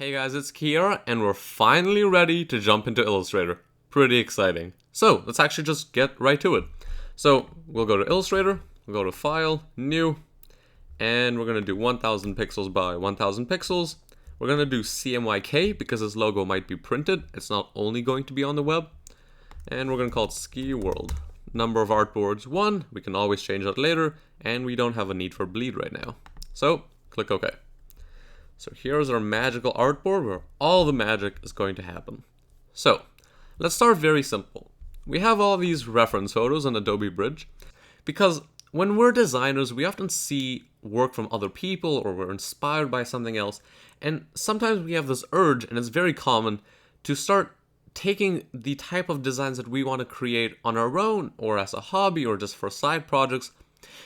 Hey guys, it's Kiara, and we're finally ready to jump into Illustrator. Pretty exciting. So, let's actually just get right to it. So, we'll go to Illustrator, we'll go to File, New, and we're going to do 1000 pixels by 1000 pixels. We're going to do CMYK because this logo might be printed. It's not only going to be on the web. And we're going to call it Ski World. Number of artboards 1, we can always change that later, and we don't have a need for bleed right now. So, click OK. So here's our magical artboard where all the magic is going to happen. So let's start very simple. We have all these reference photos on Adobe Bridge because when we're designers, we often see work from other people or we're inspired by something else. And sometimes we have this urge, and it's very common, to start taking the type of designs that we want to create on our own or as a hobby or just for side projects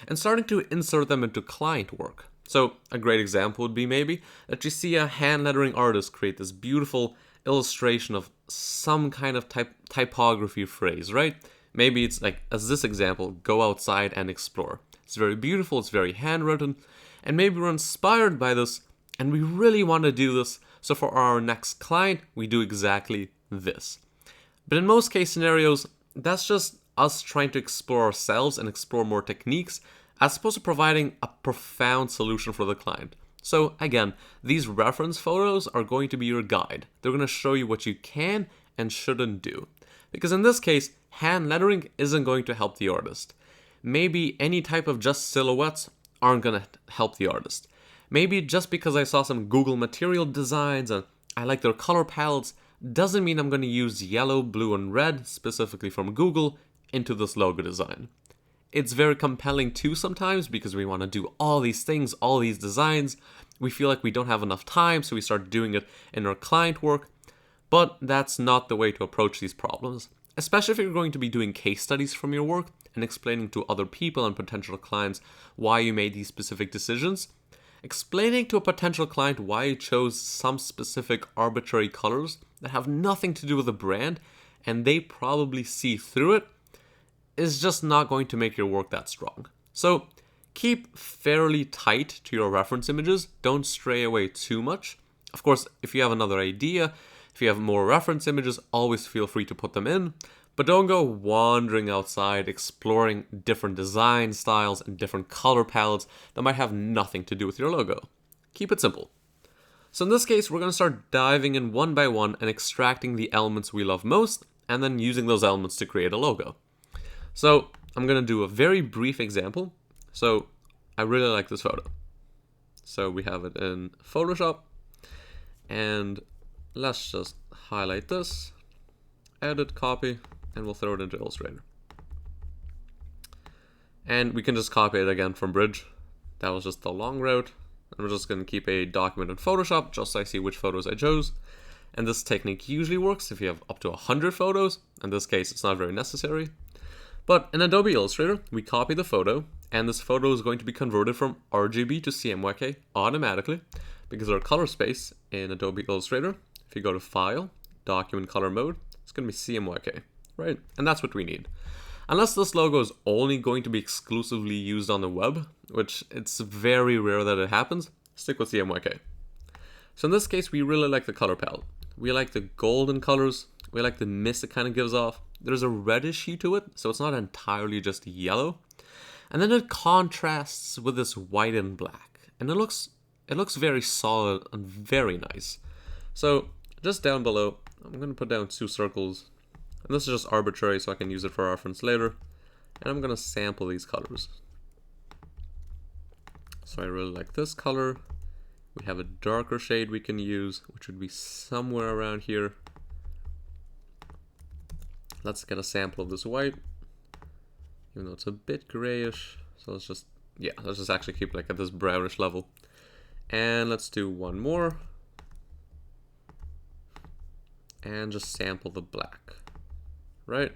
and starting to insert them into client work. So a great example would be maybe that you see a hand lettering artist create this beautiful illustration of some kind of typography phrase, right? Maybe it's like, as this example, go outside and explore. It's very beautiful, it's very handwritten, and maybe we're inspired by this and we really want to do this, so for our next client, we do exactly this. But in most case scenarios, that's just us trying to explore ourselves and explore more techniques as opposed to providing a profound solution for the client. So again, these reference photos are going to be your guide. They're going to show you what you can and shouldn't do. Because in this case, hand lettering isn't going to help the artist. Maybe any type of just silhouettes aren't going to help the artist. Maybe just because I saw some Google material designs and I like their color palettes doesn't mean I'm going to use yellow, blue, and red, specifically from Google, into this logo design. It's very compelling too sometimes because we want to do all these things, all these designs. We feel like we don't have enough time, so we start doing it in our client work. But that's not the way to approach these problems, especially if you're going to be doing case studies from your work and explaining to other people and potential clients why you made these specific decisions. Explaining to a potential client why you chose some specific arbitrary colors that have nothing to do with the brand and they probably see through it is just not going to make your work that strong. So keep fairly tight to your reference images. Don't stray away too much. Of course, if you have another idea, if you have more reference images, always feel free to put them in. But don't go wandering outside, exploring different design styles and different color palettes that might have nothing to do with your logo. Keep it simple. So in this case, we're going to start diving in one by one and extracting the elements we love most, and then using those elements to create a logo. So I'm going to do a very brief example. So I really like this photo. So we have it in Photoshop. And let's just highlight this, edit, copy, and we'll throw it into Illustrator. And we can just copy it again from Bridge. That was just the long route. And we're just going to keep a document in Photoshop just so I see which photos I chose. And this technique usually works if you have up to 100 photos. In this case, it's not very necessary. But in Adobe Illustrator, we copy the photo, and this photo is going to be converted from RGB to CMYK automatically because our color space in Adobe Illustrator, if you go to File, Document Color Mode, it's going to be CMYK, right? And that's what we need. Unless this logo is only going to be exclusively used on the web, which it's very rare that it happens, stick with CMYK. So in this case, we really like the color palette. We like the golden colors. We like the mist it kind of gives off. There's a reddish hue to it, so it's not entirely just yellow. And then it contrasts with this white and black. And it looks very solid and very nice. So just down below, I'm going to put down 2 circles. And this is just arbitrary, so I can use it for reference later. And I'm going to sample these colors. So I really like this color. We have a darker shade we can use, which would be somewhere around here. Let's get a sample of this white, even though it's a bit grayish. So let's just actually keep like at this brownish level. And let's do one more. And just sample the black, right?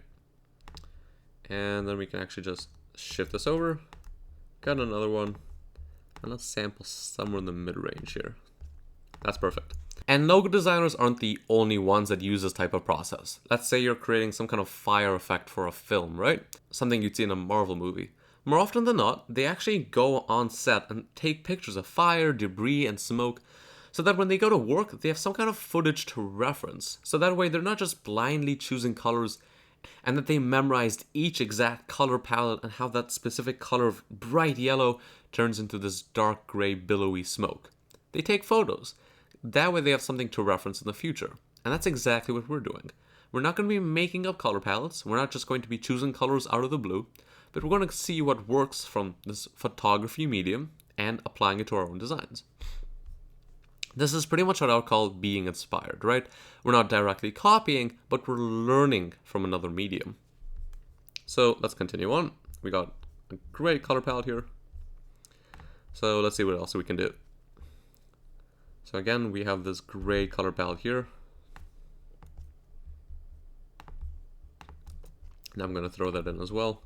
And then we can actually just shift this over. Got another one. And let's sample somewhere in the mid-range here. That's perfect. And logo designers aren't the only ones that use this type of process. Let's say you're creating some kind of fire effect for a film, right? Something you'd see in a Marvel movie. More often than not, they actually go on set and take pictures of fire, debris, and smoke so that when they go to work, they have some kind of footage to reference. So that way they're not just blindly choosing colors, and that they memorized each exact color palette and how that specific color of bright yellow turns into this dark gray billowy smoke. They take photos. That way they have something to reference in the future. And that's exactly what we're doing. We're not going to be making up color palettes. We're not just going to be choosing colors out of the blue, but we're going to see what works from this photography medium and applying it to our own designs. This is pretty much what I would call being inspired, right? We're not directly copying, but we're learning from another medium. So let's continue on. We got a great color palette here. So let's see what else we can do. So again, we have this gray color palette here. Now I'm going to throw that in as well.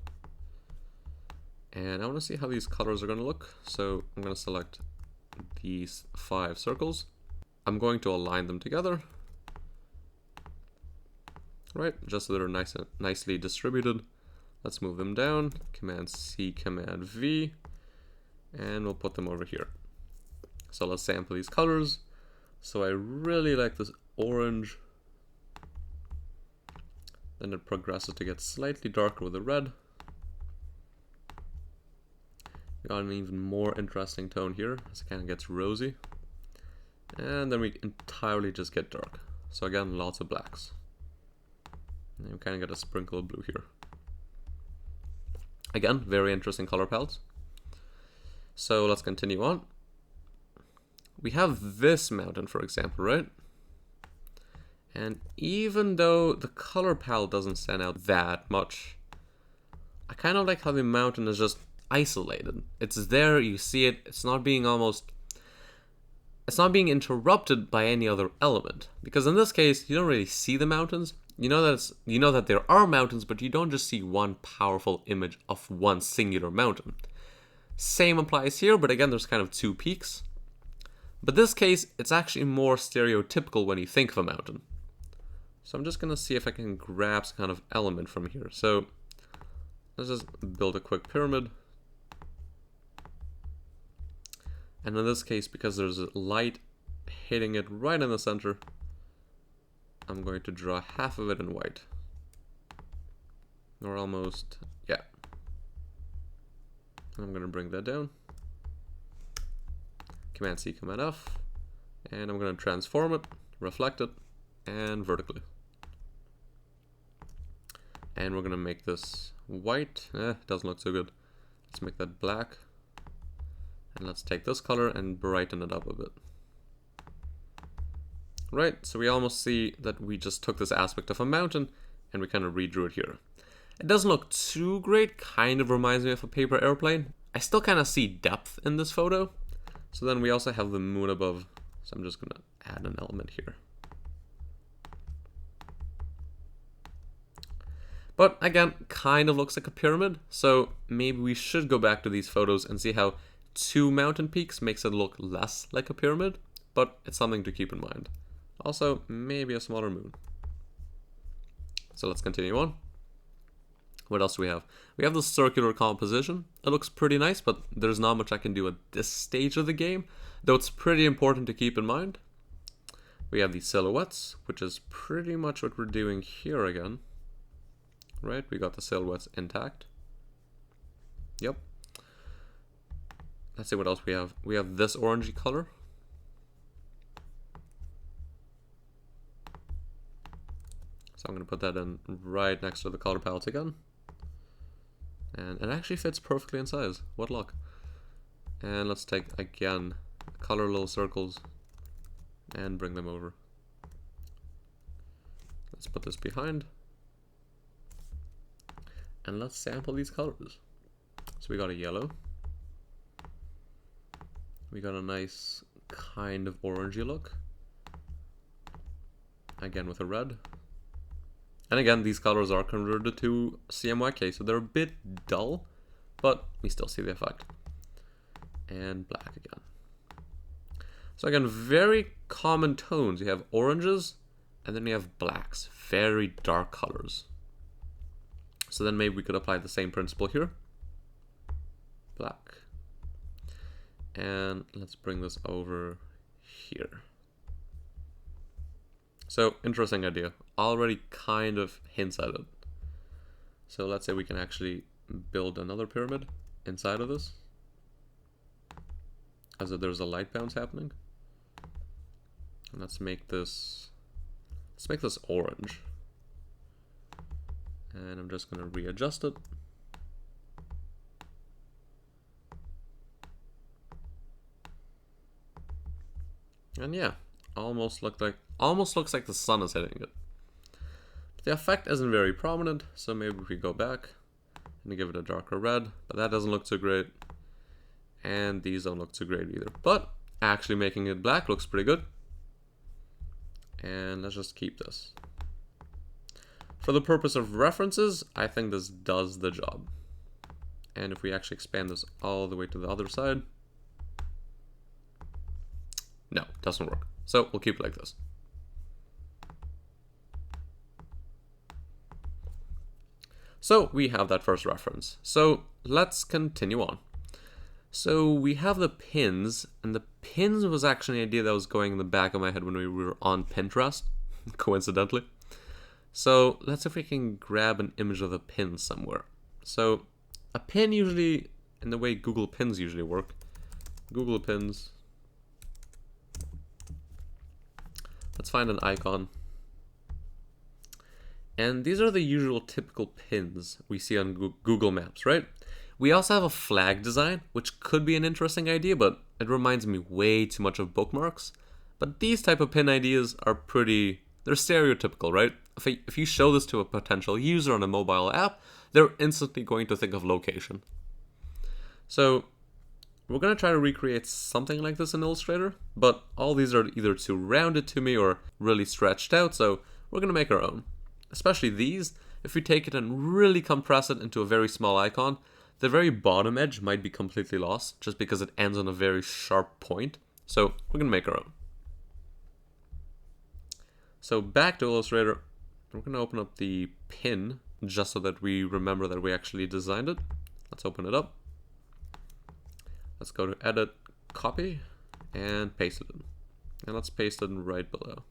And I want to see how these colors are going to look. So I'm going to select these 5 circles. I'm going to align them together. Right, just so they're nicely distributed. Let's move them down. Command C, Command V. And we'll put them over here. So let's sample these colors. So I really like this orange. Then it progresses to get slightly darker with the red. Got an even more interesting tone here as it kind of gets rosy. And then we entirely just get dark. So again, lots of blacks. And we kind of get a sprinkle of blue here. Again, very interesting color palettes. So let's continue on. We have this mountain, for example, right? And even though the color palette doesn't stand out that much, I kind of like how the mountain is just isolated. It's there, you see it, it's not being interrupted by any other element. Because in this case, you don't really see the mountains. You know that there are mountains, but you don't just see one powerful image of one singular mountain. Same applies here, but again, there's kind of 2 peaks. But this case, it's actually more stereotypical when you think of a mountain. So I'm just going to see if I can grab some kind of element from here. So let's just build a quick pyramid. And in this case, because there's a light hitting it right in the center, I'm going to draw half of it in white. Or almost, yeah. I'm going to bring that down. Command C, Command F. And I'm going to transform it, reflect it, and vertically. And we're going to make this white. Doesn't look so good. Let's make that black. And let's take this color and brighten it up a bit. Right, so we almost see that we just took this aspect of a mountain and we kind of redrew it here. It doesn't look too great, kind of reminds me of a paper airplane. I still kind of see depth in this photo. So then we also have the moon above. So I'm just going to add an element here. But again, kind of looks like a pyramid. So maybe we should go back to these photos and see how 2 mountain peaks makes it look less like a pyramid. But it's something to keep in mind. Also, maybe a smaller moon. So let's continue on. What else do we have? We have the circular composition. It looks pretty nice, but there's not much I can do at this stage of the game, though it's pretty important to keep in mind. We have the silhouettes, which is pretty much what we're doing here again. Right, we got the silhouettes intact. Yep. Let's see what else we have. We have this orangey color. So I'm going to put that in right next to the color palette again. And it actually fits perfectly in size. What luck. And let's take, again, color little circles and bring them over. Let's put this behind. And let's sample these colors. So we got a yellow. We got a nice kind of orangey look. Again with a red. And again, these colors are converted to CMYK, so they're a bit dull, but we still see the effect. And black again. So again, very common tones. You have oranges, and then you have blacks. Very dark colors. So then maybe we could apply the same principle here. Black. And let's bring this over here. So, interesting idea. Already kind of hints at it. So let's say we can actually build another pyramid inside of this, as if there's a light bounce happening. And let's make this orange. And I'm just gonna readjust it. And yeah, almost looks like the sun is hitting it. But the effect isn't very prominent, so maybe if we go back and give it a darker red, but that doesn't look too great. And these don't look too great either. But actually making it black looks pretty good. And let's just keep this. For the purpose of references, I think this does the job. And if we actually expand this all the way to the other side, no, doesn't work. So we'll keep it like this. So we have that first reference. So let's continue on. So we have the pins, and the pins was actually an idea that was going in the back of my head when we were on Pinterest, coincidentally. So let's see if we can grab an image of the pin somewhere. So a pin usually, in the way Google Pins usually work, Google Pins. Let's find an icon. And these are the usual typical pins we see on Google Maps, right? We also have a flag design, which could be an interesting idea, but it reminds me way too much of bookmarks. But these type of pin ideas are they're stereotypical, right? If you show this to a potential user on a mobile app, they're instantly going to think of location. So we're going to try to recreate something like this in Illustrator, but all these are either too rounded to me or really stretched out, so we're going to make our own. Especially these, if we take it and really compress it into a very small icon, the very bottom edge might be completely lost just because it ends on a very sharp point. So we're going to make our own. So back to Illustrator, we're going to open up the pin just so that we remember that we actually designed it. Let's open it up. Let's go to Edit, Copy, and paste it in. And let's paste it in right below.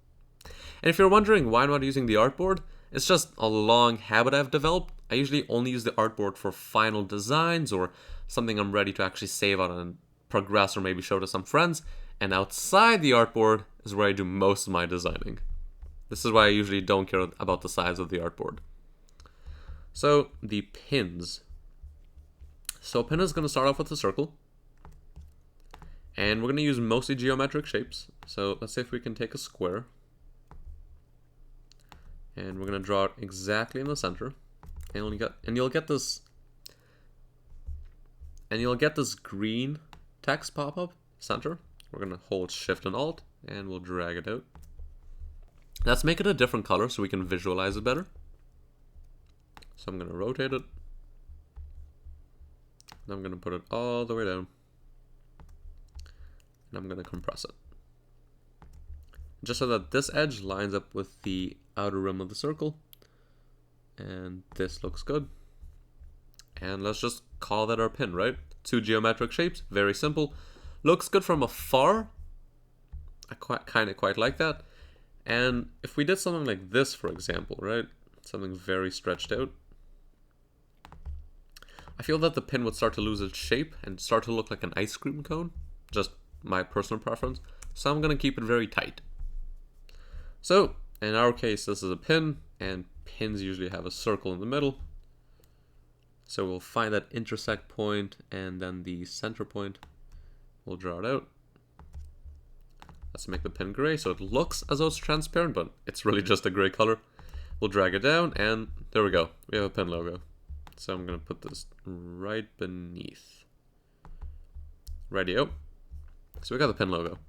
And if you're wondering why I'm not using the artboard, it's just a long habit I've developed. I usually only use the artboard for final designs or something I'm ready to actually save on and progress or maybe show to some friends. And outside the artboard is where I do most of my designing. This is why I usually don't care about the size of the artboard. So the pins. So a pin is going to start off with a circle. And we're going to use mostly geometric shapes. So let's say if we can take a square. And we're going to draw it exactly in the center. And you'll get this green text pop up center. We're going to hold Shift and Alt and we'll drag it out. Let's make it a different color so we can visualize it better. So I'm going to rotate it. And I'm going to put it all the way down. And I'm going to compress it. Just so that this edge lines up with the outer rim of the circle. And this looks good. And let's just call that our pin, right? Two geometric shapes, very simple. Looks good from afar. I kind of quite like that. And if we did something like this, for example, right? Something very stretched out. I feel that the pin would start to lose its shape and start to look like an ice cream cone. Just my personal preference. So I'm going to keep it very tight. So in our case, this is a pin, and pins usually have a circle in the middle. So we'll find that intersect point and then the center point. We'll draw it out. Let's make the pin gray so it looks as though it's transparent, but it's really just a gray color. We'll drag it down, and there we go. We have a pin logo. So I'm going to put this right beneath. Rightio. So we got the pin logo.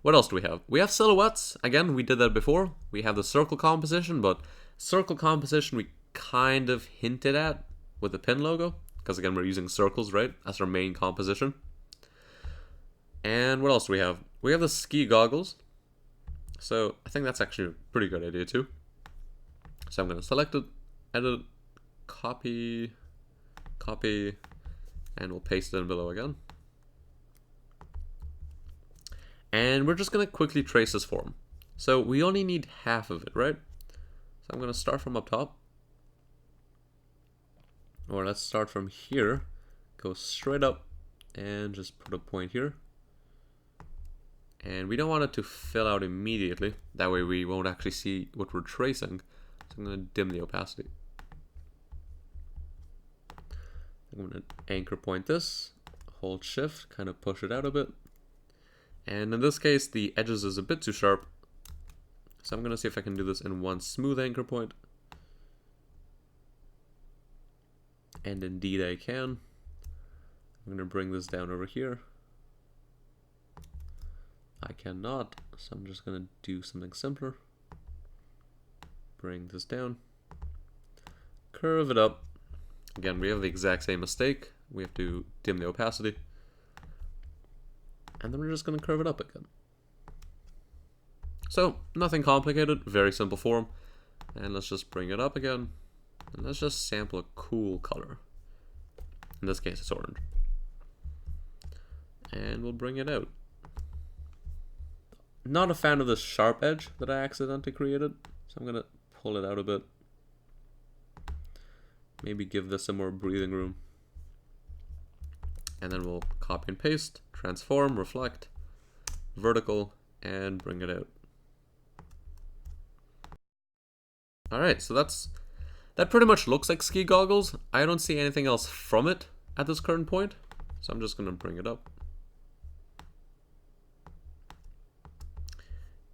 What else do we have? We have silhouettes. Again, we did that before. We have the circle composition, but circle composition we kind of hinted at with the pin logo. Because again, we're using circles, right? As our main composition. And what else do we have? We have the ski goggles. So I think that's actually a pretty good idea too. So I'm going to select it, edit, copy, and we'll paste it in below again. And we're just going to quickly trace this form. So we only need half of it, right? So I'm going to start from up top. Or let's start from here, go straight up, and just put a point here. And we don't want it to fill out immediately. That way we won't actually see what we're tracing. So I'm going to dim the opacity. I'm going to anchor point this, hold shift, kind of push it out a bit. And in this case, the edges is a bit too sharp. So I'm going to see if I can do this in one smooth anchor point. And indeed I can. I'm going to bring this down over here. I cannot, so I'm just going to do something simpler. Bring this down. Curve it up. Again, we have the exact same mistake. We have to dim the opacity. And then we're just going to curve it up again. So, nothing complicated, very simple form. And let's just bring it up again. And let's just sample a cool color. In this case, it's orange. And we'll bring it out. Not a fan of this sharp edge that I accidentally created. So I'm going to pull it out a bit. Maybe give this some more breathing room. And then we'll copy and paste, transform, reflect, vertical, and bring it out. Alright, so that pretty much looks like ski goggles. I don't see anything else from it at this current point. So I'm just going to bring it up.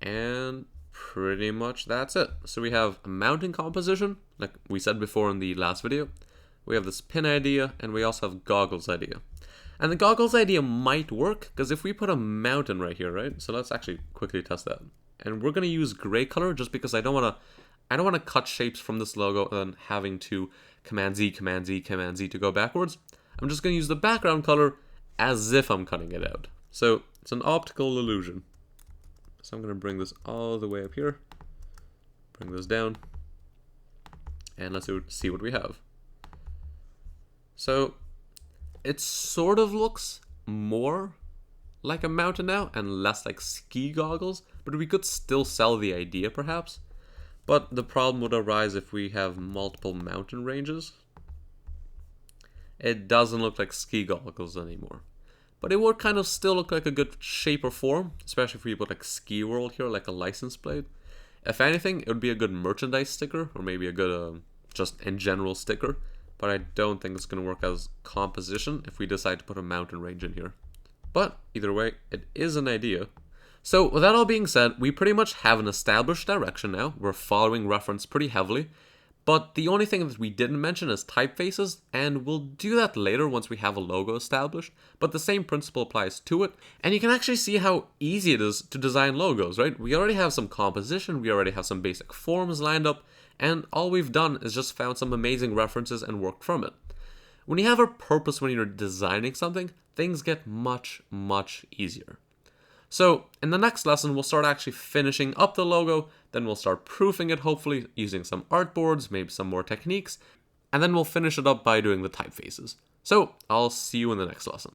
And pretty much that's it. So we have a mounting composition, like we said before in the last video. We have this pin idea, and we also have goggles idea. And the goggles idea might work, because if we put a mountain right here, right? So let's actually quickly test that. And we're going to use gray color just because I don't want to cut shapes from this logo and having to Command Z, Command Z, Command Z to go backwards. I'm just going to use the background color as if I'm cutting it out. So it's an optical illusion. So I'm going to bring this all the way up here, bring this down, and let's see what we have. So it sort of looks more like a mountain now and less like ski goggles, but we could still sell the idea perhaps. But the problem would arise if we have multiple mountain ranges. It doesn't look like ski goggles anymore. But it would kind of still look like a good shape or form, especially if we put like Ski World here, like a license plate. If anything, it would be a good merchandise sticker, or maybe a good just in general sticker. But I don't think it's going to work as composition if we decide to put a mountain range in here. But either way, it is an idea. So with that all being said, we pretty much have an established direction now. We're following reference pretty heavily. But the only thing that we didn't mention is typefaces, and we'll do that later once we have a logo established, but the same principle applies to it. And you can actually see how easy it is to design logos, right? We already have some composition, we already have some basic forms lined up, and all we've done is just found some amazing references and worked from it. When you have a purpose when you're designing something, things get much, much easier. So in the next lesson, we'll start actually finishing up the logo, then we'll start proofing it, hopefully using some artboards, maybe some more techniques, and then we'll finish it up by doing the typefaces. So I'll see you in the next lesson.